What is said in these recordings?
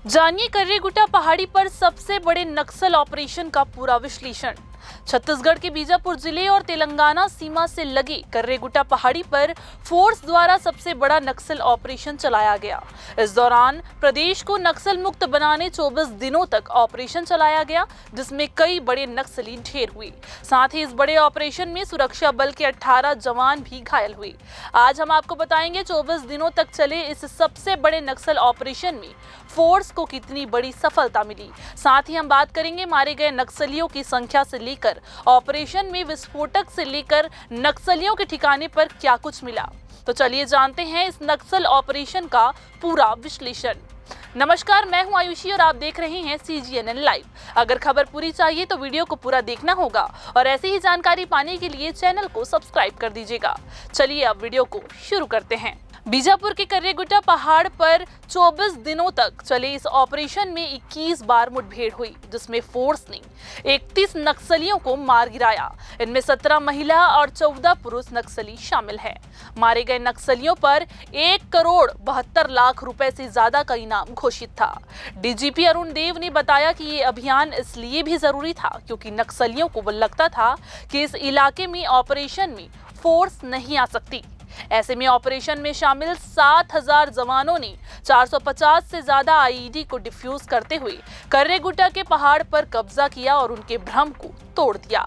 जानिए कर्रेगुट्टा पहाड़ी पर सबसे बड़े नक्सल ऑपरेशन का पूरा विश्लेषण। छत्तीसगढ़ के बीजापुर जिले और तेलंगाना सीमा से लगे कर्रेगुट्टा पहाड़ी पर फोर्स द्वारा सबसे बड़ा नक्सल ऑपरेशन चलाया गया। इस दौरान प्रदेश को नक्सल मुक्त बनाने 24 दिनों तक ऑपरेशन चलाया गया, जिसमें कई बड़े नक्सली ढेर हुए। साथ ही इस बड़े ऑपरेशन में सुरक्षा बल के 18 जवान भी घायल हुए। आज हम आपको बताएंगे 24 दिनों तक चले इस सबसे बड़े नक्सल ऑपरेशन में फोर्स को कितनी बड़ी सफलता मिली। साथ ही हम बात करेंगे मारे गए नक्सलियों की संख्या से लेकर ऑपरेशन में विस्फोटक से लेकर नक्सलियों के ठिकाने पर क्या कुछ मिला। तो चलिए जानते हैं इस नक्सल ऑपरेशन का पूरा विश्लेषण। नमस्कार, मैं हूं आयुषी और आप देख रहे हैं CGNN लाइव। अगर खबर पूरी चाहिए तो वीडियो को पूरा देखना होगा और ऐसी ही जानकारी पाने के लिए चैनल को सब्सक्राइब कर दीजिएगा। चलिए अब वीडियो को शुरू करते हैं। बीजापुर के कर्रेगुट्टा पहाड़ पर 24 दिनों तक चले इस ऑपरेशन में 21 बार मुठभेड़ हुई, जिसमेम फोर्स ने 31 नक्सलियों को मार गिराया। इनमें 17 महिला और 14 पुरुष नक्सली शामिल हैं। मारे गए नक्सलियों पर 1 करोड़ 72 लाख रुपए से ज्यादा का इनाम घोषित था। DGP अरुण देव ने बताया कि ये अभियान इसलिए भी जरूरी था क्योंकि नक्सलियों को लगता था कि इस इलाके में ऑपरेशन में फोर्स नहीं आ सकती। ऐसे में ऑपरेशन में शामिल 7000 जवानों ने 450 से ज्यादा IED को डिफ्यूज करते हुए कर्रेगुट्टा के पहाड़ पर कब्जा किया और उनके भ्रम को तोड़ दिया।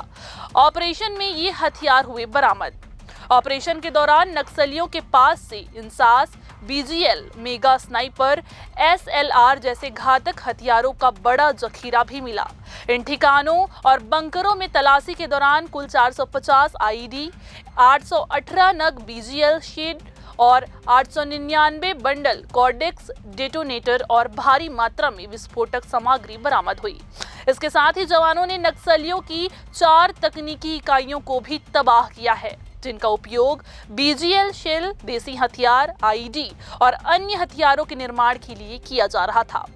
ऑपरेशन में ये हथियार हुए बरामद। ऑपरेशन के दौरान नक्सलियों के पास से INSAS, BGL, mega sniper, SLR जैसे घातक हथियारों का बड़ा जखीरा भी मिला। इन ठिकानों और बंकरों में तलाशी के दौरान कुल 450 IED, 818 नग BGL शील्ड और 899 बंडल कॉर्डेक्स डेटोनेटर और भारी मात्रा में विस्फोटक सामग्री बरामद हुई। इसके साथ ही जवानों ने नक्सलियों की 4 तकनीकी इकाइयों को भी तबाह किया है, जिनका उपयोग BGL शेल, देसी हथियार, IED और अन्य हथियारों के निर्माण के लिए किया जा रहा था।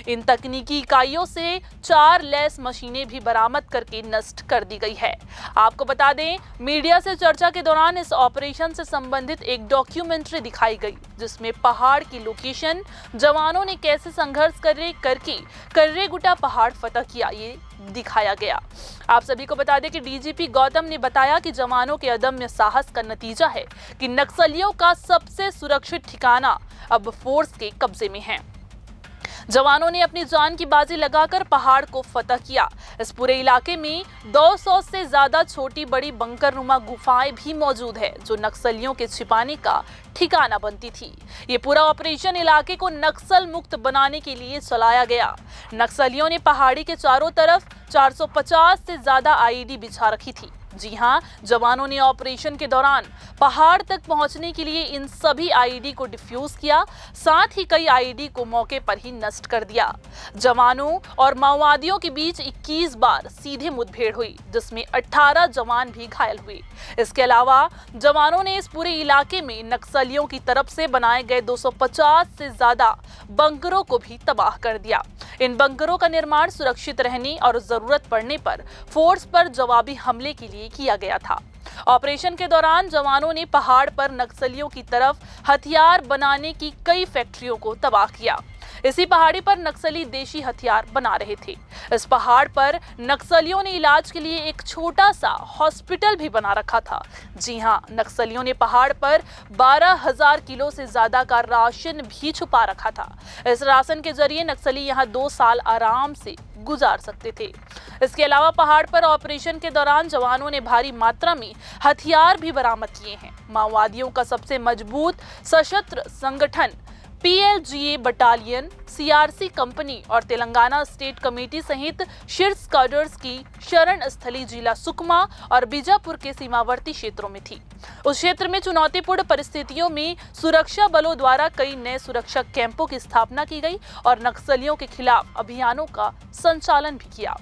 इन तकनीकी इकाइयों से 4 लैस मशीनें भी बरामद करके नष्ट कर दी गई है। आपको बता दें, मीडिया से चर्चा के दौरान इस ऑपरेशन से संबंधित एक डॉक्यूमेंट्री दिखाई गई, जिसमें पहाड़ की लोकेशन, जवानों ने कैसे संघर्ष करके कर्रेगुट्टा पहाड़ फतह किया, ये दिखाया गया। आप सभी को बता दें कि DGP गौतम ने बताया कि जवानों के अदम्य साहस का नतीजा है कि नक्सलियों का सबसे सुरक्षित ठिकाना अब फोर्स के कब्जे में है। जवानों ने अपनी जान की बाजी लगाकर पहाड़ को फतह किया। इस पूरे इलाके में 200 से ज्यादा छोटी बड़ी बंकरनुमा गुफाएं भी मौजूद है, जो नक्सलियों के छिपाने का ठिकाना बनती थी। ये पूरा ऑपरेशन इलाके को नक्सल मुक्त बनाने के लिए चलाया गया। नक्सलियों ने पहाड़ी के चारों तरफ 450 से ज्यादा IED बिछा रखी थी। जी हां, जवानों ने ऑपरेशन के दौरान पहाड़ तक पहुंचने के लिए इन सभी IED को डिफ्यूज किया, साथ ही कई IED को मौके पर ही नष्ट कर दिया। जवानों और माओवादियों के बीच 21 बार सीधे मुठभेड़ हुई, जिसमें 18 जवान भी घायल हुए। इसके अलावा जवानों ने इस पूरे इलाके में नक्सलियों की तरफ से बनाए गए 250 से ज्यादा बंकरों को भी तबाह कर दिया। इन बंकरों का निर्माण सुरक्षित रहने और जरूरत पड़ने पर फोर्स पर जवाबी हमले के लिए किया गया था। ऑपरेशन के दौरान जवानों ने पहाड़ पर नक्सलियों की तरफ हथियार बनाने की कई फैक्ट्रियों को तबाह किया। इसी पहाड़ी पर नक्सली देशी हथियार बना रहे थे। इस पहाड़ पर नक्सलियों ने इलाज के लिए एक छोटा सा हॉस्पिटल भी बना रखा था। जी हां, नक्सलियों ने पहाड़ पर 12,000 किलो से ज्यादा का राशन भी छुपा रखा था। इस राशन के जरिए नक्सली यहां 2 साल आराम से गुजार सकते थे। इसके अलावा पहाड़ पर ऑपरेशन के दौरान जवानों ने भारी मात्रा में हथियार भी बरामद किए हैं। माओवादियों का सबसे मजबूत सशस्त्र संगठन PLGA बटालियन, CRC कंपनी और तेलंगाना स्टेट कमेटी सहित शीर्ष कैडर्स की शरण स्थली जिला सुकमा और बीजापुर के सीमावर्ती क्षेत्रों में थी। उस क्षेत्र में चुनौतीपूर्ण परिस्थितियों में सुरक्षा बलों द्वारा कई नए सुरक्षा कैंपों की स्थापना की गई और नक्सलियों के खिलाफ अभियानों का संचालन भी किया।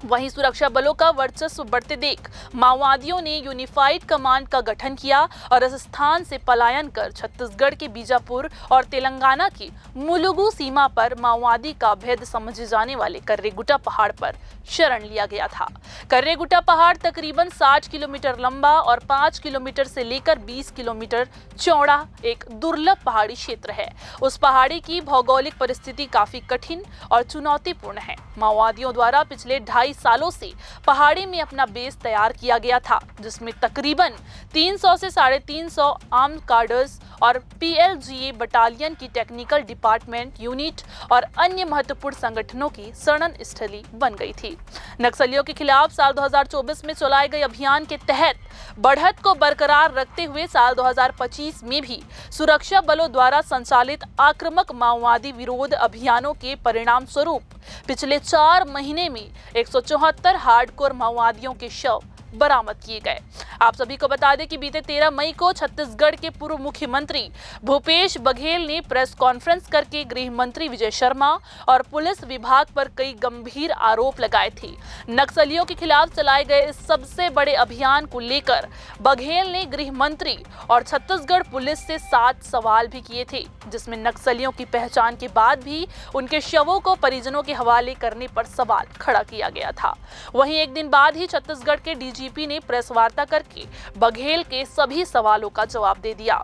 वहीं सुरक्षा बलों का वर्चस्व बढ़ते देख माओवादियों ने यूनिफाइड कमांड का गठन किया और इस स्थान से पलायन कर छत्तीसगढ़ के बीजापुर और तेलंगाना की मुलुगु सीमा पर माओवादी का भेद समझे जाने वाले कर्रेगुट्टा पहाड़ पर शरण लिया गया था। कर्रेगुट्टा पहाड़ तकरीबन 60 किलोमीटर लंबा और 5 किलोमीटर से लेकर 20 किलोमीटर चौड़ा एक दुर्लभ पहाड़ी क्षेत्र है। उस पहाड़ी की भौगोलिक परिस्थिति काफी कठिन और चुनौतीपूर्ण है। माओवादियों द्वारा पिछले 2.5 सालों से पहाड़ी में अपना बेस तैयार किया गया था, जिसमें तकरीबन 300 से 350 आर्म्ड कार्डर्स और PLGA बटालियन की टेक्निकल डिपार्टमेंट यूनिट और अन्य महत्वपूर्ण संगठनों की शरण स्थली बन गई थी। नक्सलियों के खिलाफ साल 2024 में चलाए गए अभियान के तहत बढ़त को बरकरार रखते हुए साल 2025 में भी सुरक्षा बलों द्वारा संचालित आक्रामक माओवादी विरोध अभियानों के परिणाम स्वरूप पिछले 4 महीने में 174 हार्डकोर माओवादियों के शव बरामद किए गए। आप सभी को बता दें कि बीते 13 मई को छत्तीसगढ़ के पूर्व मुख्यमंत्री भूपेश बघेल ने प्रेस कॉन्फ्रेंस करके गृह मंत्री विजय शर्मा और पुलिस विभाग पर कई गंभीर आरोप लगाए थे। नक्सलियों के खिलाफ चलाए गए इस सबसे बड़े अभियान को लेकर बघेल ने गृह मंत्री और छत्तीसगढ़ पुलिस से 7 सवाल भी किए थे, जिसमें नक्सलियों की पहचान के बाद भी उनके शवों को परिजनों के हवाले करने पर सवाल खड़ा किया गया था। वहीं एक दिन बाद ही छत्तीसगढ़ के DGP ने प्रेस वार्ता करके बघेल के सभी सवालों का जवाब दे दिया।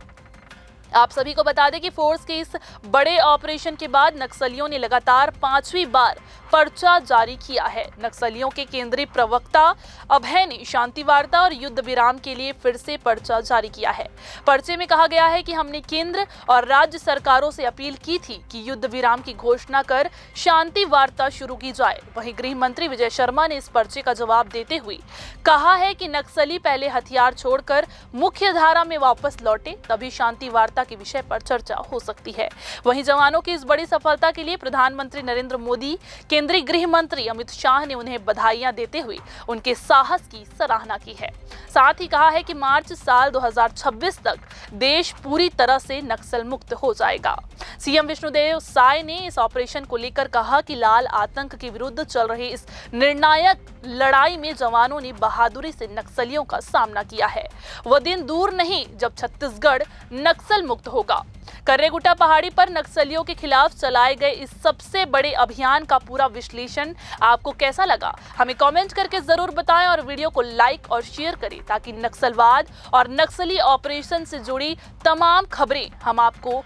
आप सभी को बता दें कि फोर्स के इस बड़े ऑपरेशन के बाद नक्सलियों ने लगातार 5वीं बार पर्चा जारी किया है। नक्सलियों के केंद्रीय प्रवक्ता अभय ने शांति वार्ता और युद्ध विराम के लिए फिर से पर्चा जारी किया है। पर्चे में कहा गया है कि हमने केंद्र और राज्य सरकारों से अपील की थी कि युद्ध विराम की घोषणा कर शांति वार्ता शुरू की जाए। वहीं गृह मंत्री विजय शर्मा ने इस पर्चे का जवाब देते हुए कहा है कि नक्सली पहले हथियार छोड़कर मुख्य धारा में वापस लौटे, तभी शांति वार्ता के विषय पर चर्चा हो सकती है। वहीं जवानों की इस बड़ी सफलता के लिए प्रधानमंत्री नरेंद्र मोदी, केंद्रीय गृह मंत्री अमित शाह ने उन्हें बधाइयां देते हुए उनके साहस की सराहना की है। साथ ही कहा है कि मार्च साल 2026 तक देश पूरी तरह से नक्सल मुक्त हो जाएगा। सीएम विष्णुदेव साय ने इस ऑपरेशन को लेकर कहा कि लाल आतंक के विरुद्ध चल रही इस निर्णायक लड़ाई में जवानों ने बहादुरी से नक्सलियों का सामना किया है। वह दिन दूर नहीं जब छत्तीसगढ़ नक्सल मुक्त होगा। कर्रेगुट्टा पहाड़ी पर नक्सलियों के खिलाफ चलाए गए इस सबसे बड़े अभियान का पूरा विश्लेषण आपको कैसा लगा, हमें कमेंट करके जरूर बताएं और वीडियो को लाइक और शेयर करें ताकि नक्सलवाद और नक्सली ऑपरेशन से जुड़ी तमाम खबरें हम आपको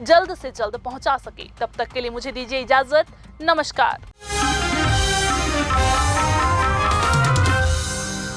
जल्द से जल्द पहुंचा सके। तब तक के लिए मुझे दीजिए इजाजत। नमस्कार।